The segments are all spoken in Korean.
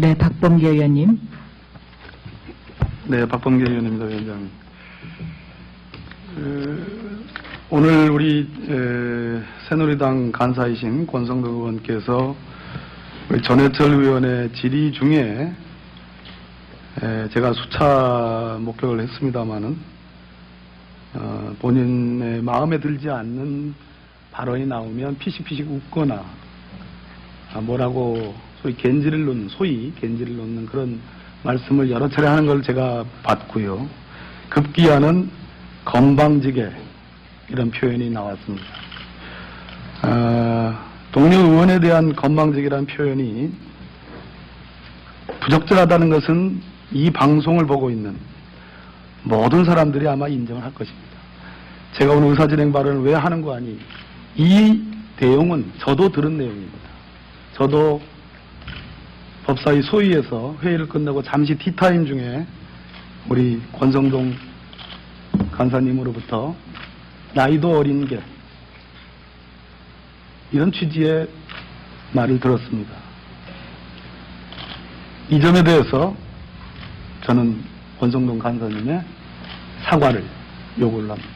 네, 박범계 의원님. 네, 박범계 의원입니다, 위원장님. 오늘 우리 새누리당 간사이신 권성동 의원께서 우리 전해철 의원의 질의 중에 제가 수차 목격을 했습니다마는 본인의 마음에 들지 않는 발언이 나오면 피식피식 웃거나 뭐라고 소위 겐지를 놓는 그런 말씀을 여러 차례 하는 걸 제가 봤고요. 급기야는 건방지게 이런 표현이 나왔습니다. 동료 의원에 대한 건방지게라는 표현이 부적절하다는 것은 이 방송을 보고 있는 모든 사람들이 아마 인정을 할 것입니다. 제가 오늘 의사진행 발언을 왜 하는 거 아니? 이 내용은 저도 들은 내용입니다. 저도 법사위 소위에서 회의를 끝내고 잠시 티타임 중에 우리 권성동 간사님으로부터 나이도 어린 게 이런 취지의 말을 들었습니다. 이 점에 대해서 저는 권성동 간사님의 사과를 요구를 합니다.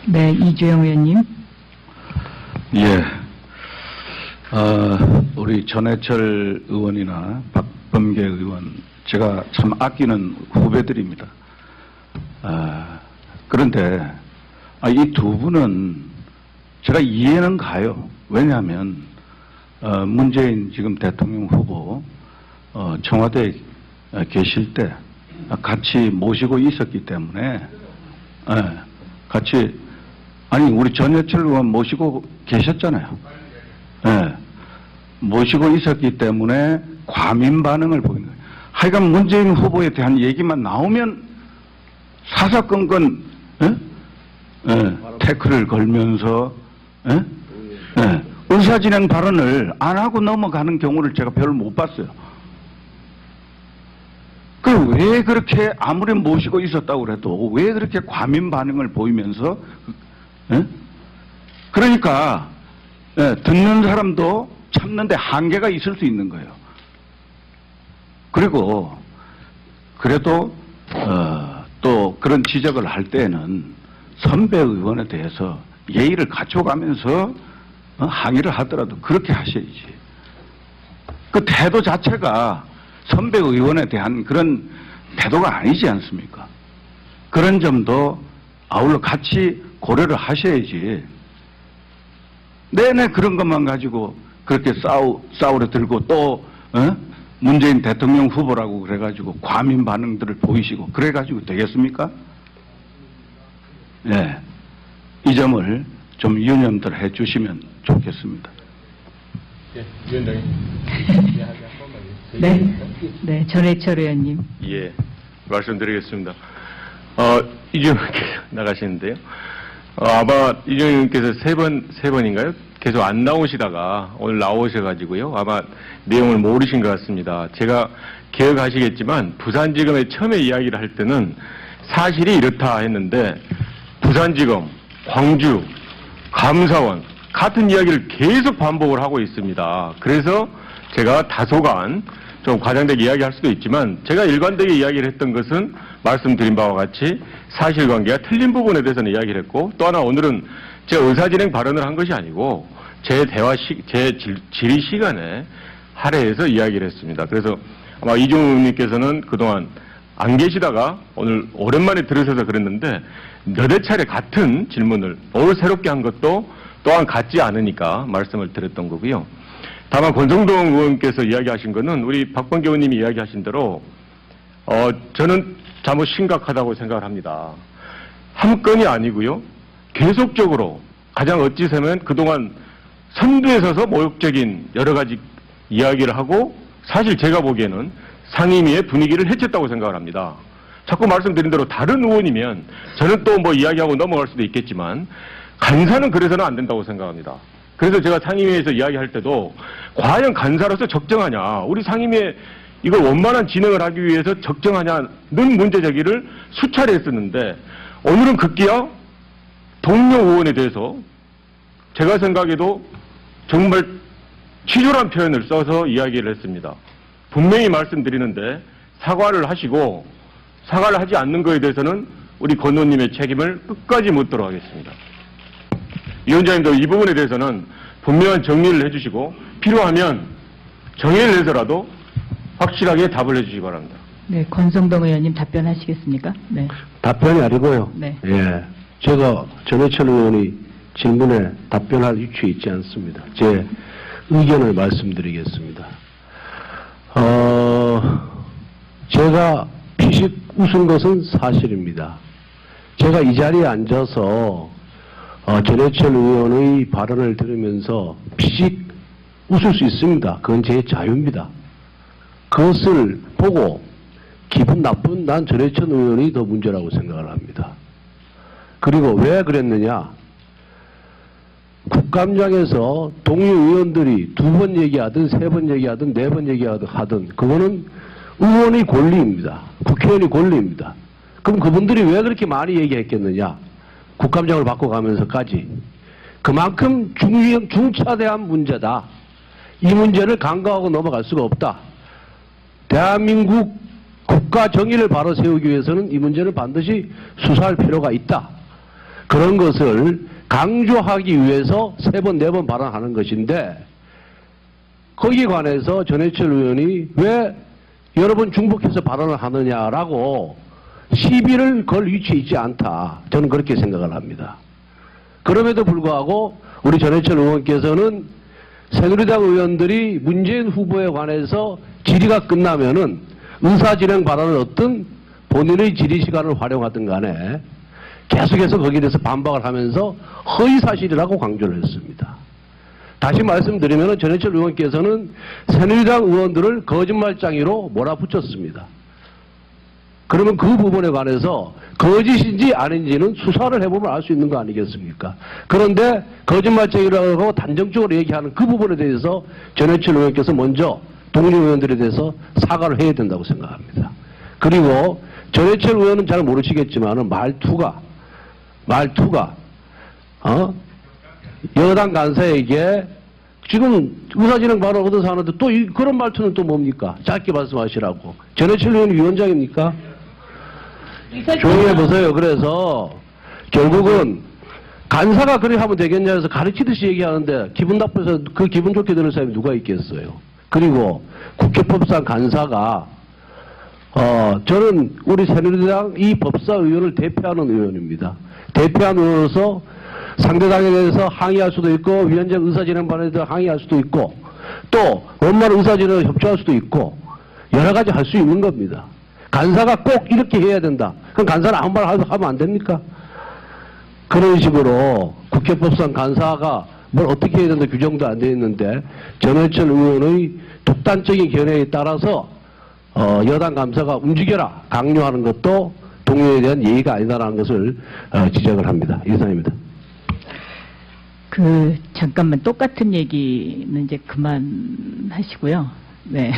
네, 이주영 의원님. 예. 우리 전해철 의원이나 박범계 의원, 제가 참 아끼는 후배들입니다. 그런데 이 두 분은 제가 이해는 가요. 왜냐하면 문재인 지금 대통령 후보 청와대에 계실 때 같이 모시고 있었기 때문에 같이 우리 전해철 의원 모시고 계셨잖아요. 모시고 있었기 때문에 과민 반응을 보이는 거예요. 하여간 문재인 후보에 대한 얘기만 나오면 사사건건 태클을 걸면서 의사진행 발언을 안 하고 넘어가는 경우를 제가 별로 못 봤어요. 왜 그렇게 아무리 모시고 있었다고 그래도 왜 그렇게 과민 반응을 보이면서 그러니까 듣는 사람도 참는데 한계가 있을 수 있는 거예요. 그리고 그래도 또 그런 지적을 할 때는 선배 의원에 대해서 예의를 갖춰가면서 항의를 하더라도 그렇게 하셔야지. 그 태도 자체가 선배 의원에 대한 그런 태도가 아니지 않습니까? 그런 점도 아울러 같이 고려를 하셔야지. 내내 그런 것만 가지고 그렇게 싸우려 들고 또 문재인 대통령 후보라고 그래가지고 과민 반응들을 보이시고 그래가지고 되겠습니까? 네, 이 점을 좀 유념들 해주시면 좋겠습니다. 예, 위원장님. 네, 전해철 의원님. 예, 말씀드리겠습니다. 이준영 나가시는데요. 아마 이준영 의원께서 세 번인가요? 계속 안 나오시다가 오늘 나오셔가지고요. 아마 내용을 모르신 것 같습니다. 제가 기억하시겠지만 부산지검에 처음에 이야기를 할 때는 사실이 이렇다 했는데 부산지검, 광주, 감사원 같은 이야기를 계속 반복을 하고 있습니다. 그래서 제가 다소간 좀 과장되게 이야기할 수도 있지만 제가 일관되게 이야기를 했던 것은 말씀드린 바와 같이 사실관계가 틀린 부분에 대해서는 이야기를 했고 또 하나 오늘은 제가 의사진행 발언을 한 것이 아니고 제 질의 시간에 할애해서 이야기를 했습니다. 그래서 아마 이종우 의원님께서는 그동안 안 계시다가 오늘 오랜만에 들으셔서 그랬는데 몇여 차례 같은 질문을 오늘 새롭게 한 것도 또한 같지 않으니까 말씀을 드렸던 거고요. 다만 권성동 의원께서 이야기하신 거는 우리 박범계 의원님이 이야기하신 대로 저는 잘못 심각하다고 생각을 합니다. 한 건이 아니고요. 계속적으로 가장 어찌세면 그동안 선두에 서서 모욕적인 여러 가지 이야기를 하고 사실 제가 보기에는 상임위의 분위기를 해쳤다고 생각을 합니다. 자꾸 말씀드린 대로 다른 의원이면 저는 또 뭐 이야기하고 넘어갈 수도 있겠지만 간사는 그래서는 안 된다고 생각합니다. 그래서 제가 상임위에서 이야기할 때도 과연 간사로서 적정하냐, 우리 상임위에 이걸 원만한 진행을 하기 위해서 적정하냐는 문제 제기를 수차례 했었는데 오늘은 급기야 동료 의원에 대해서 제가 생각해도 정말 치졸한 표현을 써서 이야기를 했습니다. 분명히 말씀드리는데 사과를 하시고 사과를 하지 않는 것에 대해서는 우리 권 의원님의 책임을 끝까지 묻도록 하겠습니다. 위원장님도 이 부분에 대해서는 분명한 정리를 해주시고 필요하면 정의를 내서라도 확실하게 답을 해주시기 바랍니다. 네, 권성동 의원님 답변하시겠습니까? 네. 답변이 아니고요. 네. 예, 제가 전해철 의원이 질문에 답변할 위치에 있지 않습니다. 제 의견을 말씀드리겠습니다. 제가 피식 웃은 것은 사실입니다. 제가 이 자리에 앉아서 전해철 의원의 발언을 들으면서 피식 웃을 수 있습니다. 그건 제 자유입니다. 그것을 보고 기분 나쁜 난 전해철 의원이 더 문제라고 생각을 합니다. 그리고 왜 그랬느냐? 국감장에서 동료 의원들이 2번 얘기하든 3번 얘기하든 4번 얘기하든 그거는 의원의 권리입니다. 국회의원의 권리입니다. 그럼 그분들이 왜 그렇게 많이 얘기했겠느냐? 국감장을 바꿔가면서까지. 그만큼 중차대한 문제다. 이 문제를 간과하고 넘어갈 수가 없다. 대한민국 국가 정의를 바로 세우기 위해서는 이 문제를 반드시 수사할 필요가 있다. 그런 것을 강조하기 위해서 3번, 4번 발언하는 것인데 거기에 관해서 전해철 의원이 왜 여러 번 중복해서 발언을 하느냐라고 시비를 걸 위치에 있지 않다. 저는 그렇게 생각을 합니다. 그럼에도 불구하고 우리 전해철 의원께서는 새누리당 의원들이 문재인 후보에 관해서 질의가 끝나면은 의사진행 발언을 얻든 본인의 질의 시간을 활용하든 간에 계속해서 거기에 대해서 반박을 하면서 허위사실이라고 강조를 했습니다. 다시 말씀드리면 전해철 의원께서는 새누리당 의원들을 거짓말장이로 몰아붙였습니다. 그러면 그 부분에 관해서 거짓인지 아닌지는 수사를 해보면 알 수 있는 거 아니겠습니까? 그런데 거짓말쟁이라고 단정적으로 얘기하는 그 부분에 대해서 전해철 의원께서 먼저 동료 의원들에 대해서 사과를 해야 된다고 생각합니다. 그리고 전해철 의원은 잘 모르시겠지만 말투가 여당 간사에게 지금 의사진행 발언 얻어서 하는데 또 그런 말투는 또 뭡니까? 짧게 말씀하시라고. 전해철 의원이 위원장입니까? 조용히 해보세요. 그래서 결국은 간사가 그래 하면 되겠냐 해서 가르치듯이 얘기하는데 기분 나빠서 그 기분 좋게 들을 사람이 누가 있겠어요. 그리고 국회법상 간사가 저는 우리 새누리당 이 법사위원을 대표하는 의원입니다. 대표하는 의원으로서 상대당에 대해서 항의할 수도 있고 위원장 의사진행 발언에 대해서 항의할 수도 있고 또 원만 의사진행에 협조할 수도 있고 여러 가지 할 수 있는 겁니다. 간사가 꼭 이렇게 해야 된다. 그럼 간사는 아무 말 하면 안 됩니까? 그런 식으로 국회법상 간사가 뭘 어떻게 해야 된다 규정도 안 되어 있는데 전해철 의원의 독단적인 견해에 따라서 여당 감사가 움직여라 강요하는 것도 동료에 대한 예의가 아니다라는 것을 지적을 합니다. 이상입니다. 잠깐만 똑같은 얘기는 이제 그만하시고요. 네.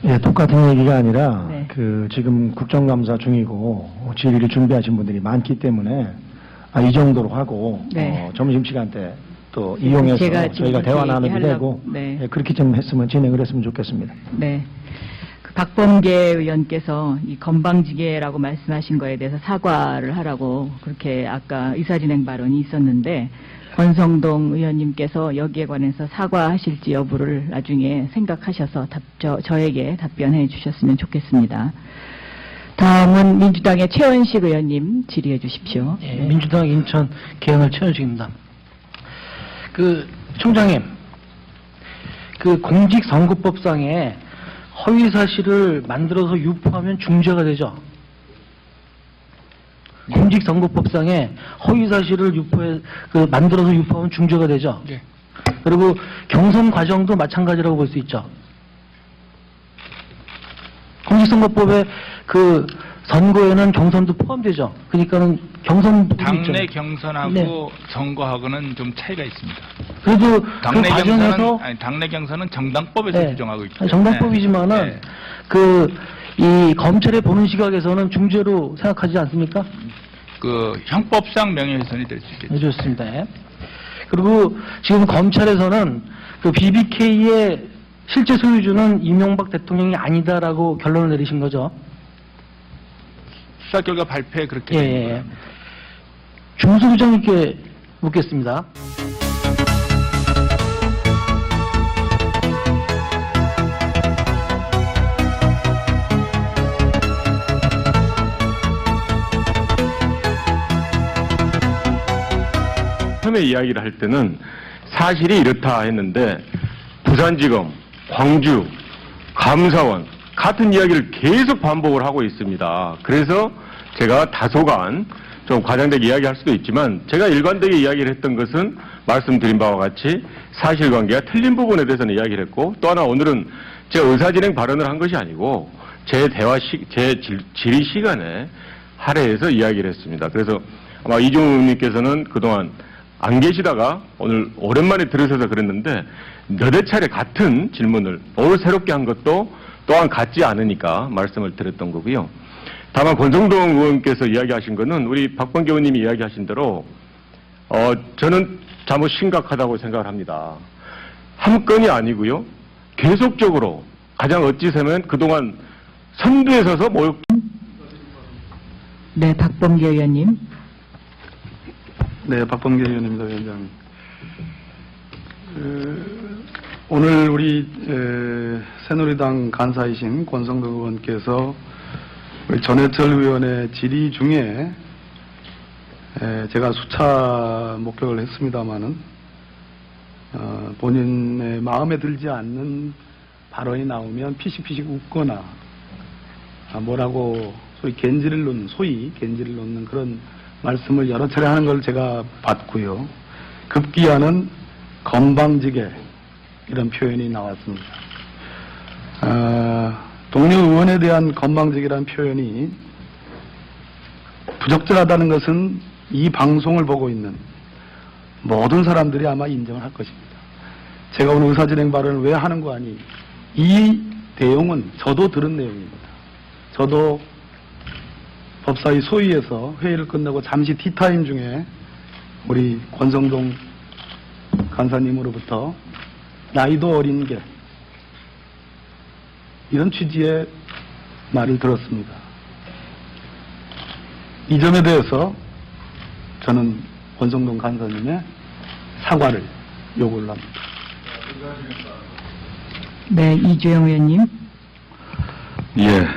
예, 똑같은 얘기가 아니라 네. 지금 국정감사 중이고 질의를 준비하신 분들이 많기 때문에 이 정도로 하고 네. 점심시간 때 또 이용해서 저희가 대화 나누게 되고 네. 예, 그렇게 좀 했으면 진행을 했으면 좋겠습니다. 네. 박범계 의원께서 이 건방지게라고 말씀하신 거에 대해서 사과를 하라고 그렇게 아까 의사진행 발언이 있었는데 권성동 의원님께서 여기에 관해서 사과하실지 여부를 나중에 생각하셔서 저에게 답변해 주셨으면 좋겠습니다. 다음은 민주당의 최원식 의원님 질의해 주십시오. 네, 민주당 인천 계양을 최원식입니다. 총장님, 공직선거법상에 허위사실을 만들어서 유포하면 중죄가 되죠. 공직선거법상에 허위사실을 만들어서 유포하면 중죄가 되죠. 네. 그리고 경선 과정도 마찬가지라고 볼 수 있죠. 공직선거법에 선거에는 경선도 포함되죠. 그러니까는 경선 당내 경선하고 네. 선거하고는 좀 차이가 있습니다. 그래도 당내 그 과정에서 당내 경선은 정당법에서 네. 규정하고 있죠. 정당법이지만은 네. 이 검찰의 보는 시각에서는 중죄로 생각하지 않습니까? 형법상 명예훼손이 될 수 있겠죠. 네, 좋습니다. 예. 그리고 지금 검찰에서는 그 BBK의 실제 소유주는 이명박 대통령이 아니다라고 결론을 내리신 거죠. 수사 결과 발표에 그렇게 예, 된 예. 거예요. 중수 부장님께 묻겠습니다. 처음에 이야기를 할 때는 사실이 이렇다 했는데 부산지검, 광주, 감사원 같은 이야기를 계속 반복을 하고 있습니다. 그래서 제가 다소간 좀 과장되게 이야기할 수도 있지만 제가 일관되게 이야기를 했던 것은 말씀드린 바와 같이 사실관계가 틀린 부분에 대해서는 이야기를 했고 또 하나 오늘은 제가 의사진행 발언을 한 것이 아니고 제 질의 시간에 할애해서 이야기를 했습니다. 그래서 아마 이종우 의원님께서는 그동안 안 계시다가 오늘 오랜만에 들으셔서 그랬는데 몇회 차례 같은 질문을 오늘 새롭게 한 것도 또한 같지 않으니까 말씀을 드렸던 거고요. 다만 권성동 의원께서 이야기하신 거는 우리 박범계 의원님이 이야기하신 대로 저는 잘못 심각하다고 생각을 합니다. 한 건이 아니고요. 계속적으로 가장 어찌세면 그동안 선두에 서서 모욕. 네, 박범계 의원님. 네, 박범계 의원입니다, 위원장님. 오늘 우리 새누리당 간사이신 권성동 의원께서 우리 전해철 의원의 질의 중에 제가 수차 목격을 했습니다마는 본인의 마음에 들지 않는 발언이 나오면 피식피식 웃거나 뭐라고 소위 겐지를 놓는 그런 말씀을 여러 차례 하는 걸 제가 봤고요. 급기야는 건방지게 이런 표현이 나왔습니다. 동료 의원에 대한 건방지게라는 표현이 부적절하다는 것은 이 방송을 보고 있는 모든 사람들이 아마 인정을 할 것입니다. 제가 오늘 의사진행 발언을 왜 하는 거 아니? 이 내용은 저도 들은 내용입니다. 저도 법사위 소위에서 회의를 끝나고 잠시 티타임 중에 우리 권성동 간사님으로부터 나이도 어린 게 이런 취지의 말을 들었습니다. 이 점에 대해서 저는 권성동 간사님의 사과를 요구를 합니다. 네, 이주영 의원님. 예.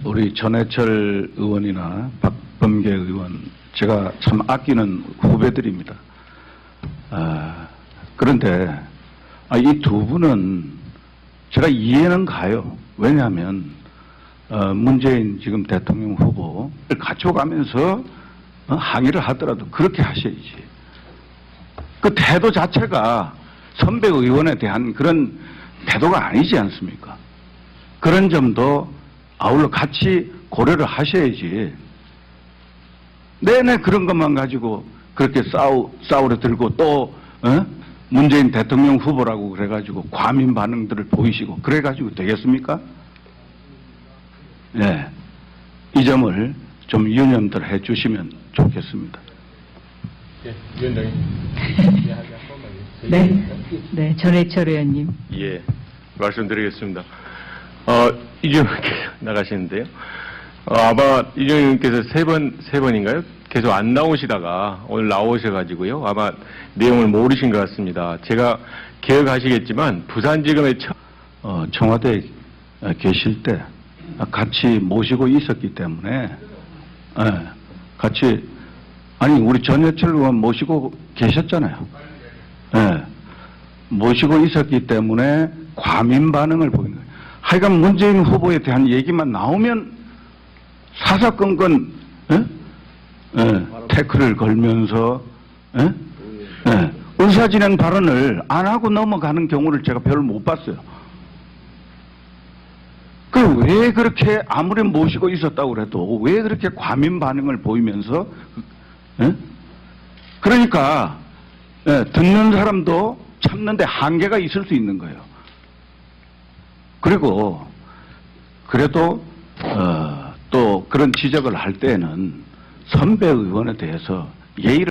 우리 전해철 의원이나 박범계 의원, 제가 참 아끼는 후배들입니다. 그런데, 이 두 분은 제가 이해는 가요. 왜냐하면, 문재인 지금 대통령 후보를 갖춰가면서 항의를 하더라도 그렇게 하셔야지. 그 태도 자체가 선배 의원에 대한 그런 태도가 아니지 않습니까? 그런 점도 아울러 같이 고려를 하셔야지. 내내 그런 것만 가지고 그렇게 싸우려 들고 또 문재인 대통령 후보라고 그래가지고 과민 반응들을 보이시고 그래가지고 되겠습니까? 네, 이 점을 좀 유념들 해주시면 좋겠습니다. 위원장님. 네, 전해철 의원님. 예, 말씀드리겠습니다. 이준영 나가시는데요. 아마 이준영 의원께서 세 번인가요? 계속 안 나오시다가 오늘 나오셔가지고요. 아마 내용을 모르신 것 같습니다. 제가 기억하시겠지만 부산지검의 청와대에 계실 때 같이 모시고 있었기 때문에 같이 우리 전해철 의원 모시고 계셨잖아요. 모시고 있었기 때문에 과민 반응을 보이는 거예요. 하여간 문재인 후보에 대한 얘기만 나오면 사사건건 태클을 걸면서 의사진행 발언을 안 하고 넘어가는 경우를 제가 별로 못 봤어요. 왜 그렇게 아무리 모시고 있었다고 그래도 왜 그렇게 과민 반응을 보이면서 그러니까 듣는 사람도 참는데 한계가 있을 수 있는 거예요. 그리고 그래도 또 그런 지적을 할 때는 선배 의원에 대해서 예의를